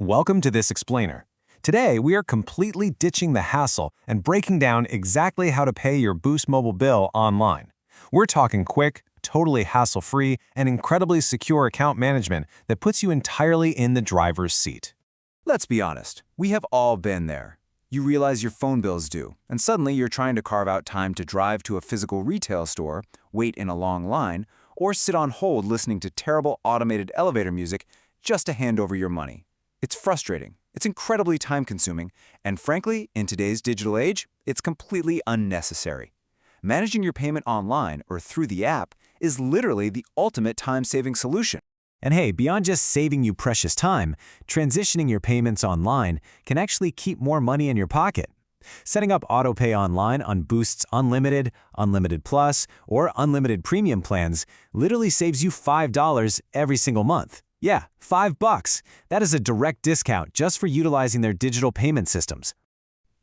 Welcome to this explainer. Today, we are completely ditching the hassle and breaking down exactly how to pay your Boost Mobile bill online. We're talking quick, totally hassle-free, and incredibly secure account management that puts you entirely in the driver's seat. Let's be honest, we have all been there. You realize your phone bill's due, and suddenly you're trying to carve out time to drive to a physical retail store, wait in a long line, or sit on hold listening to terrible automated elevator music just to hand over your money. It's frustrating, it's incredibly time-consuming, and frankly, in today's digital age, it's completely unnecessary. Managing your payment online or through the app is literally the ultimate time-saving solution. And hey, beyond just saving you precious time, transitioning your payments online can actually keep more money in your pocket. Setting up AutoPay online on Boost's Unlimited, Unlimited Plus, or Unlimited Premium plans literally saves you $5 every single month. Yeah, $5. That is a direct discount just for utilizing their digital payment systems.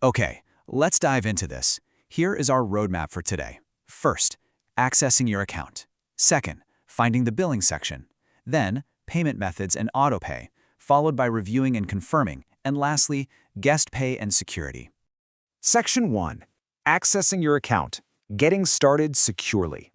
Okay, let's dive into this. Here is our roadmap for today. First, accessing your account. Second, finding the billing section. Then, payment methods and AutoPay, followed by reviewing and confirming. And lastly, guest pay and security. Section 1. Accessing your account. Getting started securely.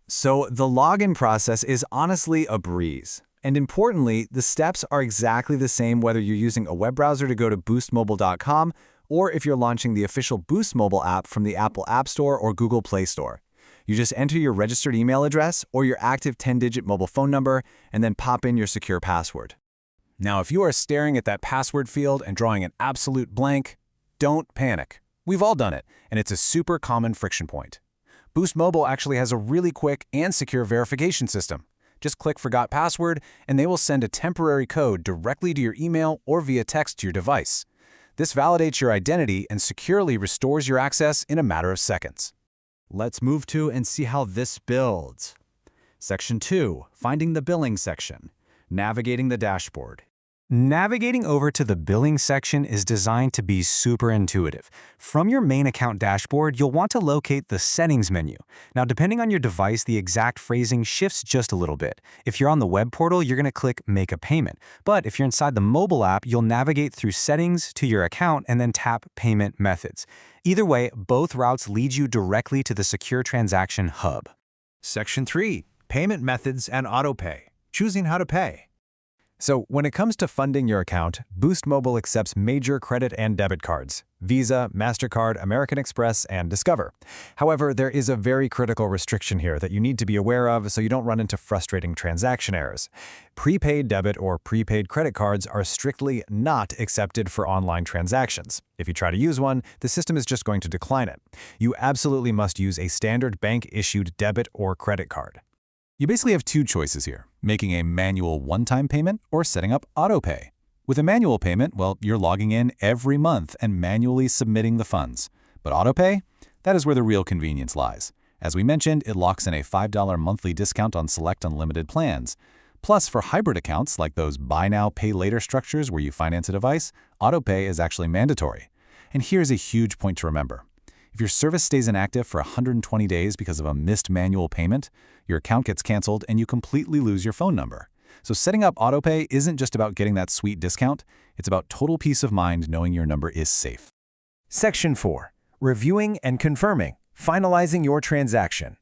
So the login process is honestly a breeze. And importantly, the steps are exactly the same whether you're using a web browser to go to boostmobile.com or if you're launching the official Boost Mobile app from the Apple App Store or Google Play Store. You just enter your registered email address or your active 10-digit mobile phone number and then pop in your secure password. Now, if you are staring at that password field and drawing an absolute blank, don't panic. We've all done it, and it's a super common friction point. Boost Mobile actually has a really quick and secure verification system. Just click Forgot Password, and they will send a temporary code directly to your email or via text to your device. This validates your identity and securely restores your access in a matter of seconds. Let's move to and see how this builds. Section 2. Finding the billing section. Navigating the dashboard. Navigating over to the billing section is designed to be super intuitive. From your main account dashboard, you'll want to locate the Settings menu. Now, depending on your device, the exact phrasing shifts just a little bit. If you're on the web portal, you're going to click Make a Payment. But if you're inside the mobile app, you'll navigate through Settings to your account and then tap Payment Methods. Either way, both routes lead you directly to the Secure Transaction Hub. Section 3. Payment Methods and AutoPay. Choosing how to pay. So when it comes to funding your account, Boost Mobile accepts major credit and debit cards: Visa, MasterCard, American Express, and Discover. However, there is a very critical restriction here that you need to be aware of so you don't run into frustrating transaction errors. Prepaid debit or prepaid credit cards are strictly not accepted for online transactions. If you try to use one, the system is just going to decline it. You absolutely must use a standard bank-issued debit or credit card. You basically have two choices here: making a manual one-time payment or setting up AutoPay. With a manual payment, well, you're logging in every month and manually submitting the funds. But AutoPay? That is where the real convenience lies. As we mentioned, it locks in a $5 monthly discount on select unlimited plans. Plus, for hybrid accounts like those buy now, pay later structures where you finance a device, AutoPay is actually mandatory. And here's a huge point to remember. If your service stays inactive for 120 days because of a missed manual payment, your account gets canceled and you completely lose your phone number. So setting up AutoPay isn't just about getting that sweet discount, it's about total peace of mind knowing your number is safe. Section 4. Reviewing and confirming. Finalizing your transaction.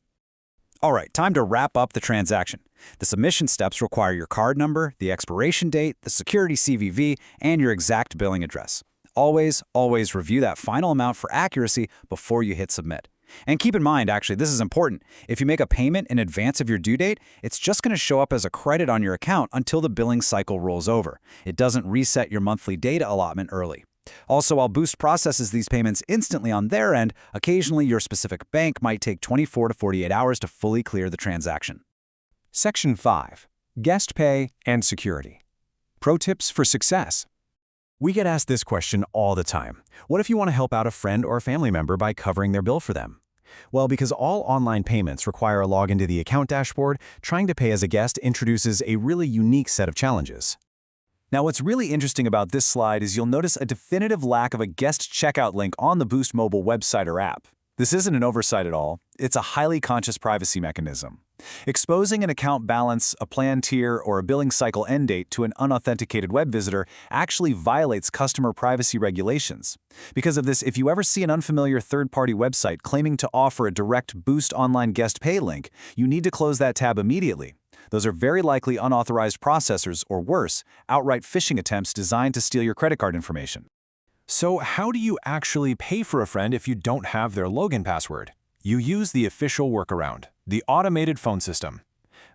All right, time to wrap up the transaction. The submission steps require your card number, the expiration date, the security CVV, and your exact billing address. Always review that final amount for accuracy before you hit submit. And keep in mind, actually, this is important. If you make a payment in advance of your due date, it's just going to show up as a credit on your account until the billing cycle rolls over. It doesn't reset your monthly data allotment early. Also, while Boost processes these payments instantly on their end, occasionally your specific bank might take 24 to 48 hours to fully clear the transaction. Section 5. Guest pay and security. Pro tips for success. We get asked this question all the time. What if you want to help out a friend or a family member by covering their bill for them? Well, because all online payments require a login to the account dashboard, trying to pay as a guest introduces a really unique set of challenges. Now, what's really interesting about this slide is you'll notice a definitive lack of a guest checkout link on the Boost Mobile website or app. This isn't an oversight at all. It's a highly conscious privacy mechanism. Exposing an account balance, a plan tier, or a billing cycle end date to an unauthenticated web visitor actually violates customer privacy regulations. Because of this, if you ever see an unfamiliar third-party website claiming to offer a direct Boost Online Guest Pay link, you need to close that tab immediately. Those are very likely unauthorized processors, or worse, outright phishing attempts designed to steal your credit card information. So how do you actually pay for a friend if you don't have their login password? You use the official workaround, the automated phone system.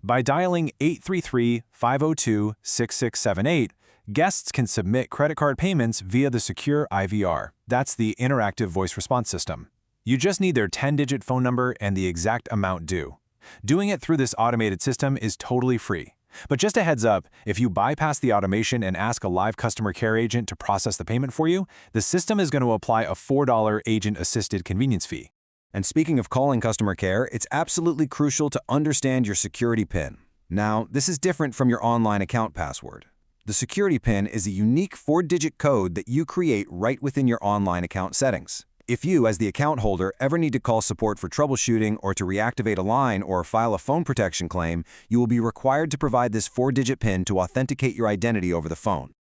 By dialing 833-502-6678, guests can submit credit card payments via the secure IVR. That's the interactive voice response system. You just need their 10-digit phone number and the exact amount due. Doing it through this automated system is totally free. But just a heads up, if you bypass the automation and ask a live customer care agent to process the payment for you, the system is going to apply a $4 agent-assisted convenience fee. And speaking of calling customer care, it's absolutely crucial to understand your security PIN. Now, this is different from your online account password. The security PIN is a unique 4-digit code that you create right within your online account settings. If you, as the account holder, ever need to call support for troubleshooting or to reactivate a line or file a phone protection claim, you will be required to provide this 4-digit PIN to authenticate your identity over the phone.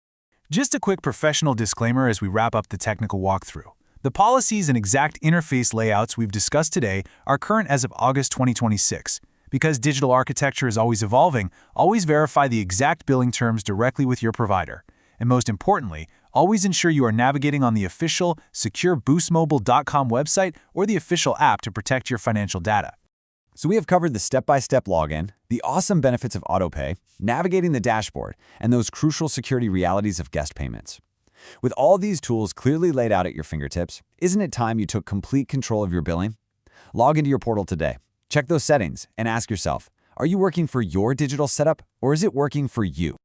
Just a quick professional disclaimer as we wrap up the technical walkthrough. The policies and exact interface layouts we've discussed today are current as of August 2026. Because digital architecture is always evolving, always verify the exact billing terms directly with your provider. And most importantly, always ensure you are navigating on the official, secure BoostMobile.com website or the official app to protect your financial data. So we have covered the step-by-step login, the awesome benefits of autopay, navigating the dashboard, and those crucial security realities of guest payments. With all these tools clearly laid out at your fingertips, isn't it time you took complete control of your billing? Log into your portal today, check those settings, and ask yourself, are you working for your digital setup or is it working for you?